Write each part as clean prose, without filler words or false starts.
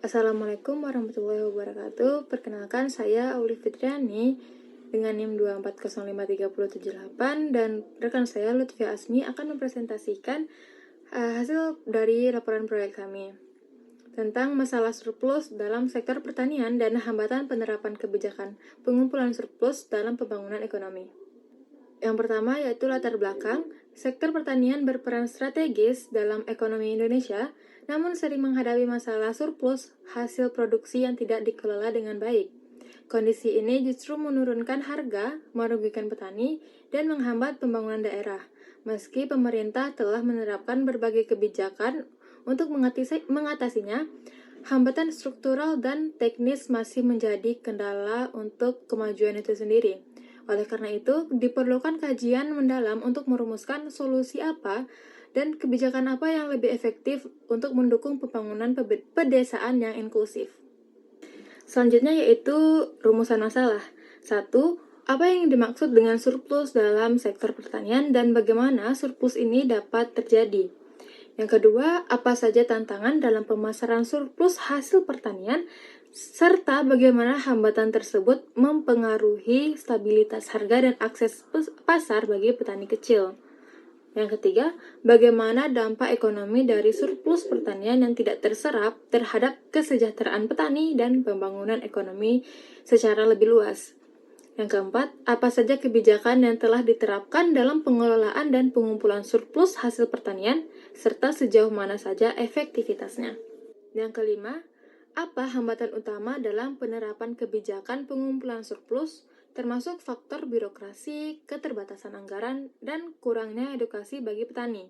Assalamualaikum warahmatullahi wabarakatuh. Perkenalkan, saya Auli Fitriani dengan NIM 2405378 dan rekan saya Lutfia Asmi akan mempresentasikan hasil dari laporan proyek kami tentang masalah surplus dalam sektor pertanian dan hambatan penerapan kebijakan pengumpulan surplus dalam pembangunan ekonomi. Yang pertama yaitu latar belakang. Sektor pertanian berperan strategis dalam ekonomi Indonesia, namun sering menghadapi masalah surplus hasil produksi yang tidak dikelola dengan baik. Kondisi ini justru menurunkan harga, merugikan petani, dan menghambat pembangunan daerah. Meski pemerintah telah menerapkan berbagai kebijakan untuk mengatasinya, hambatan struktural dan teknis masih menjadi kendala untuk kemajuan itu sendiri. Oleh karena itu, diperlukan kajian mendalam untuk merumuskan solusi apa dan kebijakan apa yang lebih efektif untuk mendukung pembangunan pedesaan yang inklusif. Selanjutnya yaitu rumusan masalah. 1. Apa yang dimaksud dengan surplus dalam sektor pertanian dan bagaimana surplus ini dapat terjadi? Yang kedua, apa saja tantangan dalam pemasaran surplus hasil pertanian serta bagaimana hambatan tersebut mempengaruhi stabilitas harga dan akses pasar bagi petani kecil. Yang ketiga, bagaimana dampak ekonomi dari surplus pertanian yang tidak terserap terhadap kesejahteraan petani dan pembangunan ekonomi secara lebih luas. Yang keempat, apa saja kebijakan yang telah diterapkan dalam pengelolaan dan pengumpulan surplus hasil pertanian, serta sejauh mana saja efektivitasnya. Yang kelima, apa hambatan utama dalam penerapan kebijakan pengumpulan surplus, termasuk faktor birokrasi, keterbatasan anggaran, dan kurangnya edukasi bagi petani.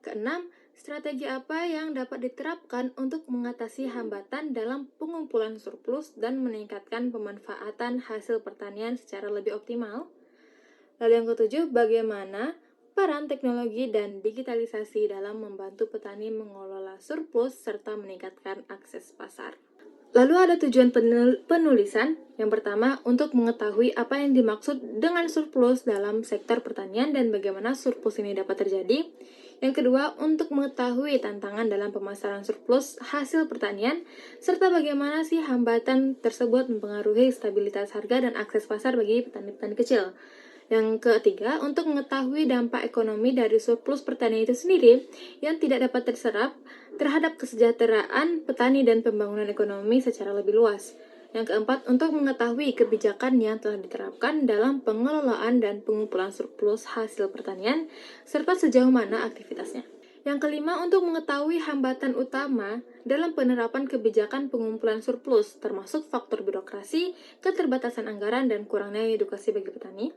Keenam, strategi apa yang dapat diterapkan untuk mengatasi hambatan dalam pengumpulan surplus dan meningkatkan pemanfaatan hasil pertanian secara lebih optimal? Lalu yang ketujuh, bagaimana peran teknologi dan digitalisasi dalam membantu petani mengelola surplus serta meningkatkan akses pasar? Lalu ada tujuan penulisan. Yang pertama, untuk mengetahui apa yang dimaksud dengan surplus dalam sektor pertanian dan bagaimana surplus ini dapat terjadi. Yang kedua, untuk mengetahui tantangan dalam pemasaran surplus hasil pertanian, serta bagaimana sih hambatan tersebut mempengaruhi stabilitas harga dan akses pasar bagi petani-petani kecil. Yang ketiga, untuk mengetahui dampak ekonomi dari surplus pertanian itu sendiri yang tidak dapat terserap terhadap kesejahteraan petani dan pembangunan ekonomi secara lebih luas. Yang keempat, untuk mengetahui kebijakan yang telah diterapkan dalam pengelolaan dan pengumpulan surplus hasil pertanian, serta sejauh mana aktivitasnya. Yang kelima, untuk mengetahui hambatan utama dalam penerapan kebijakan pengumpulan surplus, termasuk faktor birokrasi, keterbatasan anggaran, dan kurangnya edukasi bagi petani.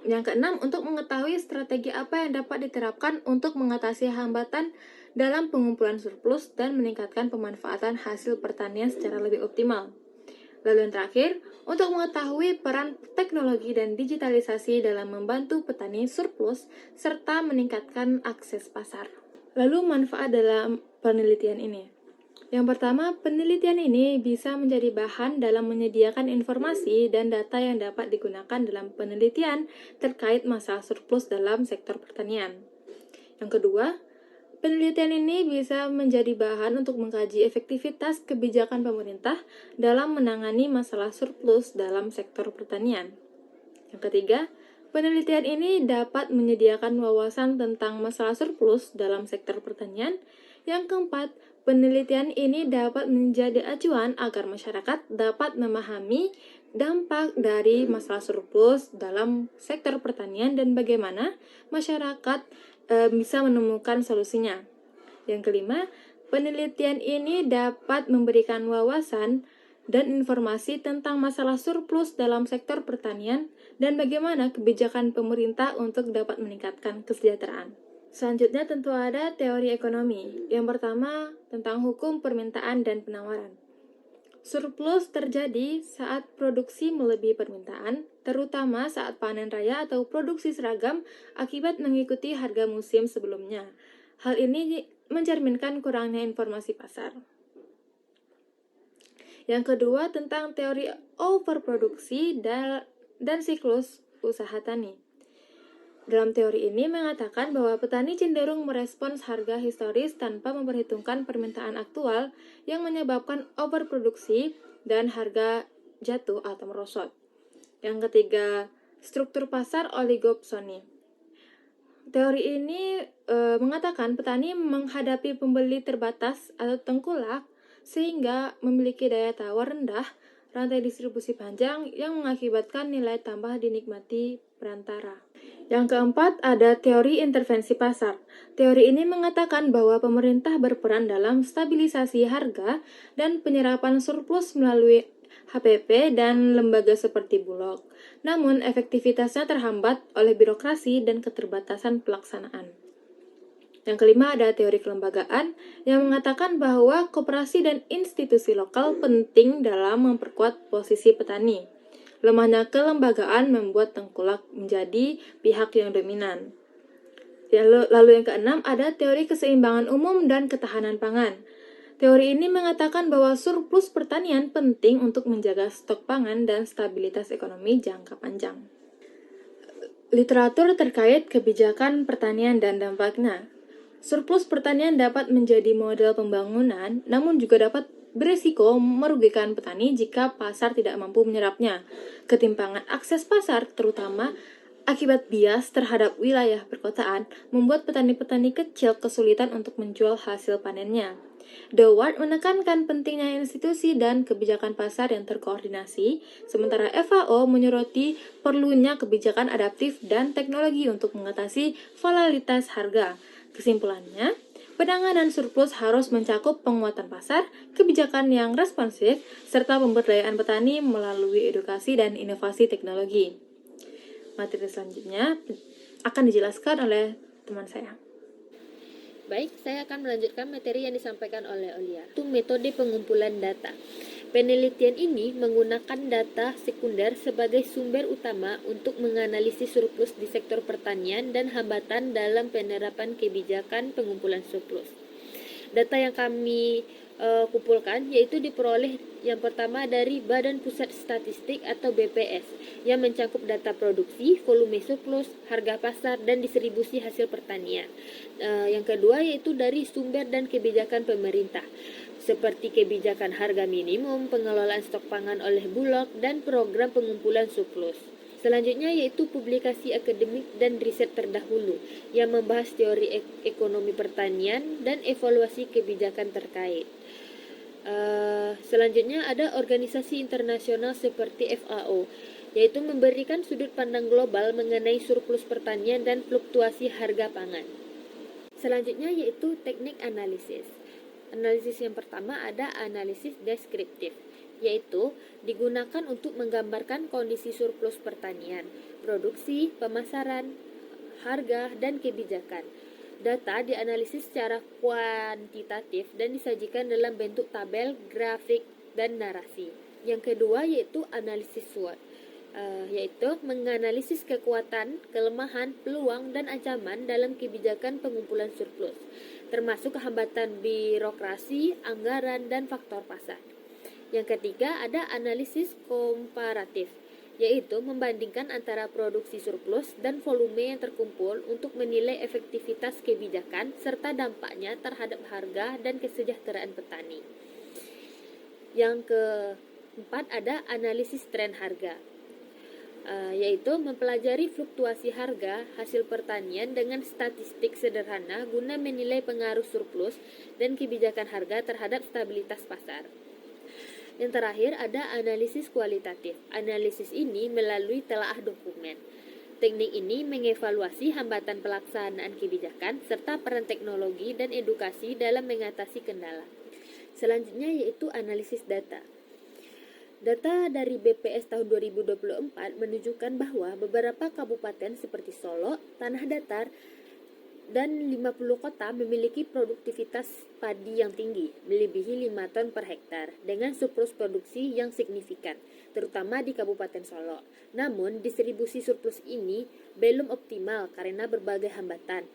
Yang keenam, untuk mengetahui strategi apa yang dapat diterapkan untuk mengatasi hambatan dalam pengumpulan surplus dan meningkatkan pemanfaatan hasil pertanian secara lebih optimal. Lalu yang terakhir, untuk mengetahui peran teknologi dan digitalisasi dalam membantu petani surplus serta meningkatkan akses pasar. Lalu manfaat dalam penelitian ini. Yang pertama, penelitian ini bisa menjadi bahan dalam menyediakan informasi dan data yang dapat digunakan dalam penelitian terkait masalah surplus dalam sektor pertanian. Yang kedua, penelitian ini bisa menjadi bahan untuk mengkaji efektivitas kebijakan pemerintah dalam menangani masalah surplus dalam sektor pertanian. Yang ketiga, penelitian ini dapat menyediakan wawasan tentang masalah surplus dalam sektor pertanian. Yang keempat, penelitian ini dapat menjadi acuan agar masyarakat dapat memahami dampak dari masalah surplus dalam sektor pertanian dan bagaimana masyarakat bisa menemukan solusinya. Yang kelima, penelitian ini dapat memberikan wawasan dan informasi tentang masalah surplus dalam sektor pertanian dan bagaimana kebijakan pemerintah untuk dapat meningkatkan kesejahteraan. Selanjutnya tentu ada teori ekonomi. Yang pertama, tentang hukum permintaan dan penawaran. Surplus terjadi saat produksi melebihi permintaan, terutama saat panen raya atau produksi seragam akibat mengikuti harga musim sebelumnya. Hal ini mencerminkan kurangnya informasi pasar. Yang kedua, tentang teori overproduksi dan siklus usaha tani. Dalam teori ini mengatakan bahwa petani cenderung merespons harga historis tanpa memperhitungkan permintaan aktual yang menyebabkan overproduksi dan harga jatuh atau merosot. Yang ketiga, struktur pasar oligopsoni. Teori ini mengatakan petani menghadapi pembeli terbatas atau tengkulak sehingga memiliki daya tawar rendah, rantai distribusi panjang yang mengakibatkan nilai tambah dinikmati perantara. Yang keempat, ada teori intervensi pasar. Teori ini mengatakan bahwa pemerintah berperan dalam stabilisasi harga dan penyerapan surplus melalui HPP dan lembaga seperti Bulog. Namun, efektivitasnya terhambat oleh birokrasi dan keterbatasan pelaksanaan. Yang kelima, ada teori kelembagaan yang mengatakan bahwa koperasi dan institusi lokal penting dalam memperkuat posisi petani. Lemahnya kelembagaan membuat tengkulak menjadi pihak yang dominan. Lalu yang keenam, ada teori keseimbangan umum dan ketahanan pangan. Teori ini mengatakan bahwa surplus pertanian penting untuk menjaga stok pangan dan stabilitas ekonomi jangka panjang. Literatur terkait kebijakan pertanian dan dampaknya. Surplus pertanian dapat menjadi model pembangunan, namun juga dapat beresiko merugikan petani jika pasar tidak mampu menyerapnya. Ketimpangan akses pasar, terutama akibat bias terhadap wilayah perkotaan, membuat petani-petani kecil kesulitan untuk menjual hasil panennya. Dewart menekankan pentingnya institusi dan kebijakan pasar yang terkoordinasi, sementara FAO menyoroti perlunya kebijakan adaptif dan teknologi untuk mengatasi volatilitas harga. Kesimpulannya, penanganan surplus harus mencakup penguatan pasar, kebijakan yang responsif, serta pemberdayaan petani melalui edukasi dan inovasi teknologi. Materi selanjutnya akan dijelaskan oleh teman saya. Baik, saya akan melanjutkan materi yang disampaikan oleh Olia. Itu metode pengumpulan data. Penelitian ini menggunakan data sekunder sebagai sumber utama untuk menganalisis surplus di sektor pertanian dan hambatan dalam penerapan kebijakan pengumpulan surplus. Data yang kami kumpulkan yaitu diperoleh yang pertama dari Badan Pusat Statistik atau BPS yang mencakup data produksi, volume surplus, harga pasar, dan distribusi hasil pertanian. Yang kedua yaitu dari sumber dan kebijakan pemerintah seperti kebijakan harga minimum, pengelolaan stok pangan oleh Bulog, dan program pengumpulan surplus. Selanjutnya yaitu publikasi akademik dan riset terdahulu yang membahas teori ekonomi pertanian dan evaluasi kebijakan terkait. Selanjutnya ada organisasi internasional seperti FAO, yaitu memberikan sudut pandang global mengenai surplus pertanian dan fluktuasi harga pangan. Selanjutnya yaitu teknik analisis. Analisis yang pertama ada analisis deskriptif, yaitu digunakan untuk menggambarkan kondisi surplus pertanian, produksi, pemasaran, harga, dan kebijakan. Data dianalisis secara kuantitatif dan disajikan dalam bentuk tabel, grafik, dan narasi. Yang kedua yaitu analisis SWOT, yaitu menganalisis kekuatan, kelemahan, peluang, dan ancaman dalam kebijakan pengumpulan surplus, termasuk hambatan birokrasi, anggaran, dan faktor pasar. Yang ketiga ada analisis komparatif, yaitu membandingkan antara produksi surplus dan volume yang terkumpul untuk menilai efektivitas kebijakan serta dampaknya terhadap harga dan kesejahteraan petani. Yang keempat ada analisis tren harga, yaitu mempelajari fluktuasi harga hasil pertanian dengan statistik sederhana guna menilai pengaruh surplus dan kebijakan harga terhadap stabilitas pasar. Yang terakhir ada analisis kualitatif. Analisis ini melalui telaah dokumen. Teknik ini mengevaluasi hambatan pelaksanaan kebijakan serta peran teknologi dan edukasi dalam mengatasi kendala. Selanjutnya yaitu analisis data. Data dari BPS tahun 2024 menunjukkan bahwa beberapa kabupaten seperti Solo, Tanah Datar, dan 50 kota memiliki produktivitas padi yang tinggi, melebihi 5 ton per hektar, dengan surplus produksi yang signifikan, terutama di Kabupaten Solo. Namun, distribusi surplus ini belum optimal karena berbagai hambatan.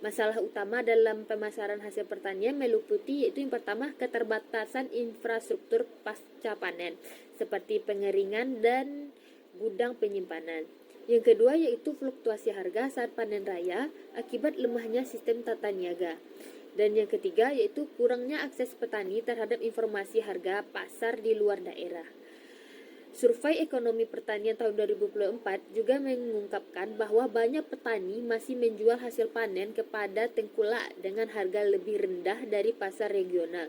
Masalah utama dalam pemasaran hasil pertanian meliputi yaitu yang pertama keterbatasan infrastruktur pasca panen, seperti pengeringan dan gudang penyimpanan. Yang kedua yaitu fluktuasi harga saat panen raya akibat lemahnya sistem tata niaga. Dan yang ketiga yaitu kurangnya akses petani terhadap informasi harga pasar di luar daerah. Survei Ekonomi Pertanian tahun 2024 juga mengungkapkan bahwa banyak petani masih menjual hasil panen kepada tengkulak dengan harga lebih rendah dari pasar regional.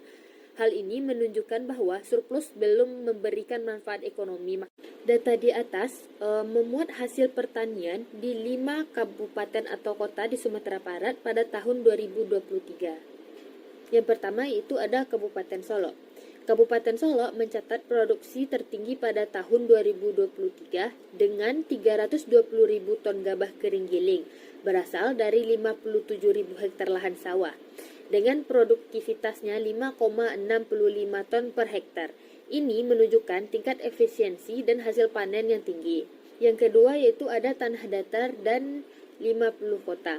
Hal ini menunjukkan bahwa surplus belum memberikan manfaat ekonomi. Data di atas memuat hasil pertanian di 5 kabupaten atau kota di Sumatera Barat pada tahun 2023. Yang pertama yaitu ada Kabupaten Solok. Kabupaten Solok mencatat produksi tertinggi pada tahun 2023 dengan 320.000 ton gabah kering giling, berasal dari 57.000 hektar lahan sawah, dengan produktivitasnya 5,65 ton per hektar. Ini menunjukkan tingkat efisiensi dan hasil panen yang tinggi. Yang kedua yaitu ada tanah datar dan 50 kota.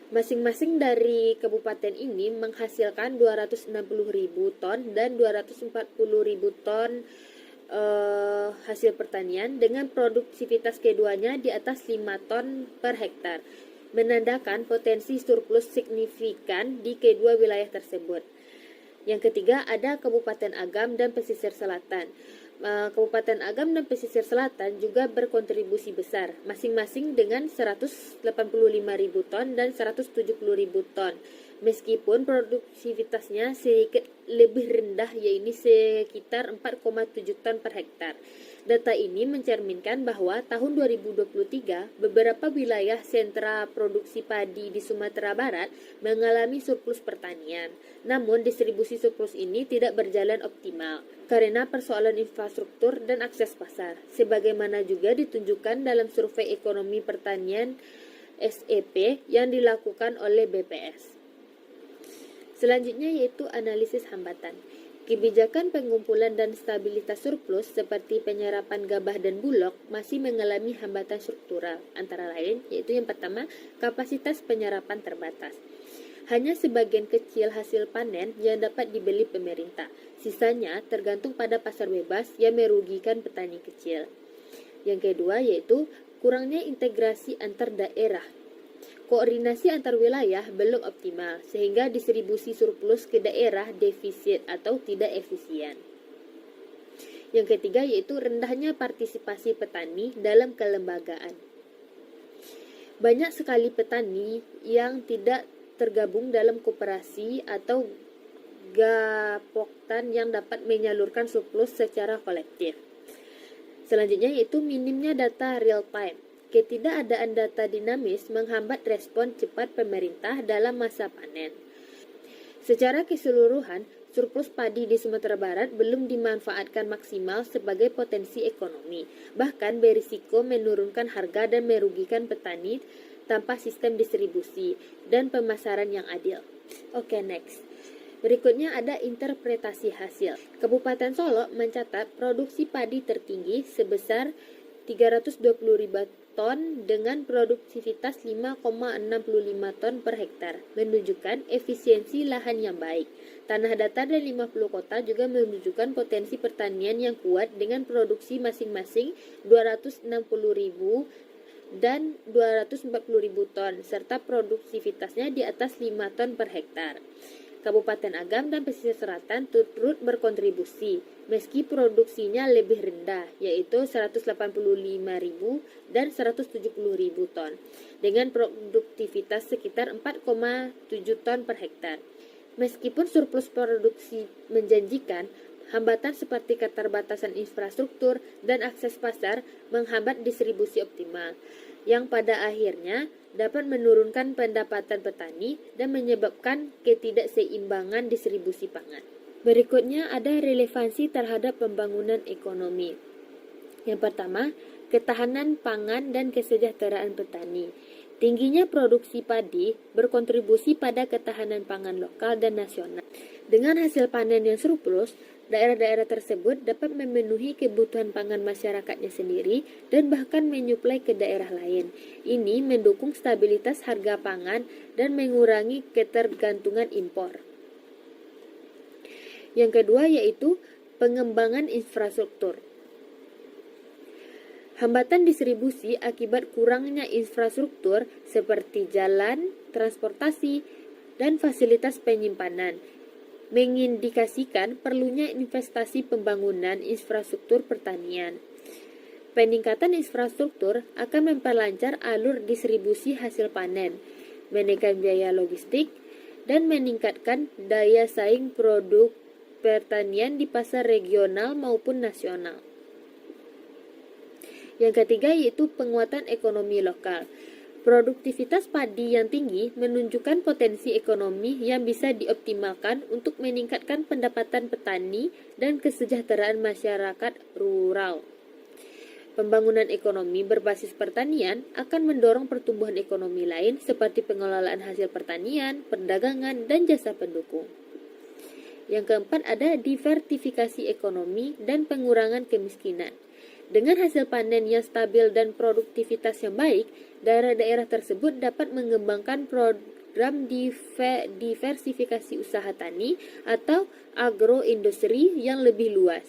Masing-masing dari kabupaten ini menghasilkan 260.000 ton dan 240.000 ton hasil pertanian dengan produktivitas keduanya di atas 5 ton per hektar, menandakan potensi surplus signifikan di kedua wilayah tersebut. Yang ketiga ada Kabupaten Agam dan Pesisir Selatan. Kabupaten Agam dan Pesisir Selatan juga berkontribusi besar, masing-masing dengan 185.000 ton dan 170.000 ton. Meskipun produktivitasnya sedikit lebih rendah, yaitu sekitar 4,7 ton per hektar. Data ini mencerminkan bahwa tahun 2023 beberapa wilayah sentra produksi padi di Sumatera Barat mengalami surplus pertanian. Namun distribusi surplus ini tidak berjalan optimal karena persoalan infrastruktur dan akses pasar, sebagaimana juga ditunjukkan dalam survei ekonomi pertanian SEP yang dilakukan oleh BPS. Selanjutnya yaitu analisis hambatan. Kebijakan pengumpulan dan stabilitas surplus seperti penyerapan gabah dan bulog masih mengalami hambatan struktural, antara lain yaitu yang pertama, kapasitas penyerapan terbatas. Hanya sebagian kecil hasil panen yang dapat dibeli pemerintah. Sisanya tergantung pada pasar bebas yang merugikan petani kecil. Yang kedua yaitu kurangnya integrasi antar daerah. Koordinasi antar wilayah belum optimal sehingga distribusi surplus ke daerah defisit atau tidak efisien. Yang ketiga yaitu rendahnya partisipasi petani dalam kelembagaan. Banyak sekali petani yang tidak tergabung dalam koperasi atau gapoktan yang dapat menyalurkan surplus secara kolektif. Selanjutnya yaitu minimnya data real time. Ketidakadaan data dinamis menghambat respon cepat pemerintah dalam masa panen. Secara keseluruhan, surplus padi di Sumatera Barat belum dimanfaatkan maksimal sebagai potensi ekonomi, bahkan berisiko menurunkan harga dan merugikan petani tanpa sistem distribusi dan pemasaran yang adil. Oke, next. Berikutnya ada interpretasi hasil. Kabupaten Solok mencatat produksi padi tertinggi sebesar 320.000 ton dengan produktivitas 5,65 ton per hektar, menunjukkan efisiensi lahan yang baik. Tanah datar dan 50 kota juga menunjukkan potensi pertanian yang kuat dengan produksi masing-masing 260.000 dan 240.000 ton, serta produktivitasnya di atas 5 ton per hektar. Kabupaten Agam dan Pesisir Selatan turut berkontribusi, meski produksinya lebih rendah, yaitu 185.000 dan 170.000 ton, dengan produktivitas sekitar 4,7 ton per hektar. Meskipun surplus produksi menjanjikan, hambatan seperti keterbatasan infrastruktur dan akses pasar menghambat distribusi optimal, yang pada akhirnya dapat menurunkan pendapatan petani dan menyebabkan ketidakseimbangan distribusi pangan. Berikutnya ada relevansi terhadap pembangunan ekonomi. Yang pertama, ketahanan pangan dan kesejahteraan petani. Tingginya produksi padi berkontribusi pada ketahanan pangan lokal dan nasional. Dengan hasil panen yang surplus, daerah-daerah tersebut dapat memenuhi kebutuhan pangan masyarakatnya sendiri dan bahkan menyuplai ke daerah lain. Ini mendukung stabilitas harga pangan dan mengurangi ketergantungan impor. Yang kedua yaitu pengembangan infrastruktur. Hambatan distribusi akibat kurangnya infrastruktur seperti jalan, transportasi, dan fasilitas penyimpanan mengindikasikan perlunya investasi pembangunan infrastruktur pertanian. Peningkatan infrastruktur akan memperlancar alur distribusi hasil panen, menekan biaya logistik, dan meningkatkan daya saing produk pertanian di pasar regional maupun nasional. Yang ketiga yaitu penguatan ekonomi lokal. Produktivitas padi yang tinggi menunjukkan potensi ekonomi yang bisa dioptimalkan untuk meningkatkan pendapatan petani dan kesejahteraan masyarakat rural. Pembangunan ekonomi berbasis pertanian akan mendorong pertumbuhan ekonomi lain seperti pengelolaan hasil pertanian, perdagangan, dan jasa pendukung. Yang keempat ada diversifikasi ekonomi dan pengurangan kemiskinan. Dengan hasil panen yang stabil dan produktivitas yang baik, daerah-daerah tersebut dapat mengembangkan program diversifikasi usaha tani atau agroindustri yang lebih luas,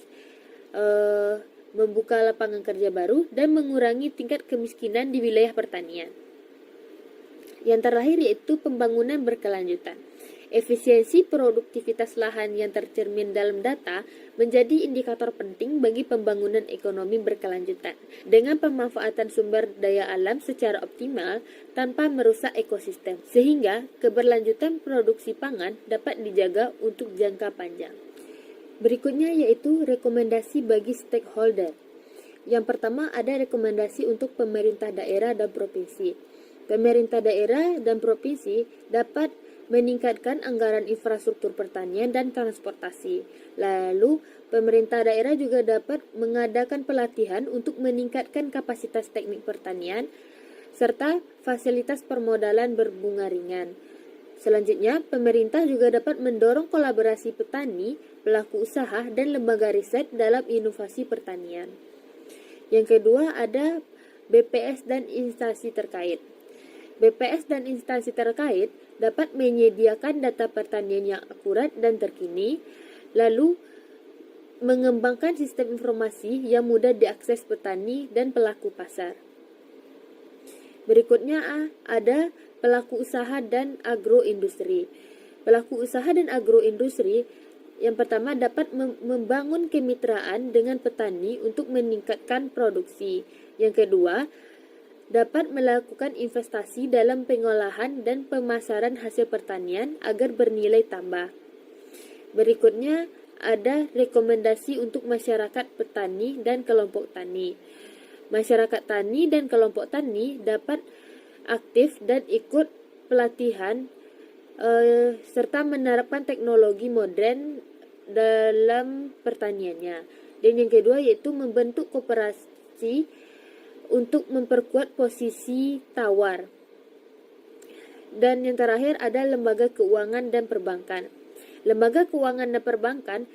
membuka lapangan kerja baru, dan mengurangi tingkat kemiskinan di wilayah pertanian. Yang terakhir yaitu pembangunan berkelanjutan. Efisiensi produktivitas lahan yang tercermin dalam data menjadi indikator penting bagi pembangunan ekonomi berkelanjutan dengan pemanfaatan sumber daya alam secara optimal tanpa merusak ekosistem, sehingga keberlanjutan produksi pangan dapat dijaga untuk jangka panjang. Berikutnya yaitu rekomendasi bagi stakeholder. Yang pertama ada rekomendasi untuk pemerintah daerah dan provinsi. Pemerintah daerah dan provinsi dapat meningkatkan anggaran infrastruktur pertanian dan transportasi. Lalu, pemerintah daerah juga dapat mengadakan pelatihan untuk meningkatkan kapasitas teknik pertanian serta fasilitas permodalan berbunga ringan. Selanjutnya, pemerintah juga dapat mendorong kolaborasi petani, pelaku usaha, dan lembaga riset dalam inovasi pertanian. Yang kedua ada BPS dan instansi terkait. BPS dan instansi terkait dapat menyediakan data pertanian yang akurat dan terkini, lalu mengembangkan sistem informasi yang mudah diakses petani dan pelaku pasar. Berikutnya ada pelaku usaha dan agroindustri. Pelaku usaha dan agroindustri yang pertama dapat membangun kemitraan dengan petani untuk meningkatkan produksi. Yang kedua, dapat melakukan investasi dalam pengolahan dan pemasaran hasil pertanian agar bernilai tambah. Berikutnya ada rekomendasi untuk masyarakat petani dan kelompok tani. Masyarakat tani dan kelompok tani dapat aktif dan ikut pelatihan serta menerapkan teknologi modern dalam pertaniannya. Dan yang kedua yaitu membentuk koperasi untuk memperkuat posisi tawar. Dan yang terakhir ada lembaga keuangan dan perbankan. Lembaga keuangan dan perbankan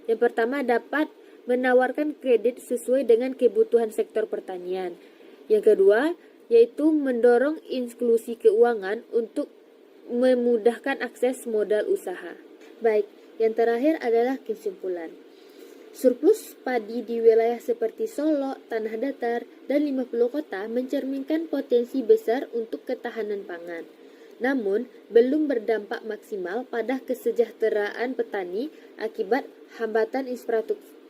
yang pertama dapat menawarkan kredit sesuai dengan kebutuhan sektor pertanian. Yang kedua yaitu mendorong inklusi keuangan untuk memudahkan akses modal usaha. Baik, yang terakhir adalah kesimpulan. Surplus padi di wilayah seperti Solo, Tanah Datar, dan 50 kota mencerminkan potensi besar untuk ketahanan pangan. Namun, belum berdampak maksimal pada kesejahteraan petani akibat hambatan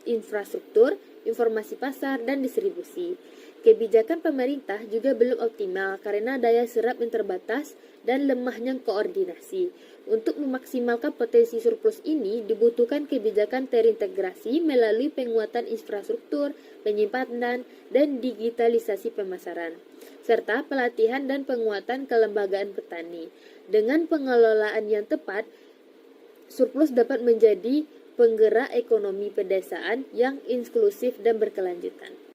infrastruktur, informasi pasar, dan distribusi. Kebijakan pemerintah juga belum optimal karena daya serap yang terbatas dan lemahnya koordinasi. Untuk memaksimalkan potensi surplus ini, dibutuhkan kebijakan terintegrasi melalui penguatan infrastruktur, penyimpanan, dan digitalisasi pemasaran, serta pelatihan dan penguatan kelembagaan petani. Dengan pengelolaan yang tepat, surplus dapat menjadi penggerak ekonomi pedesaan yang inklusif dan berkelanjutan.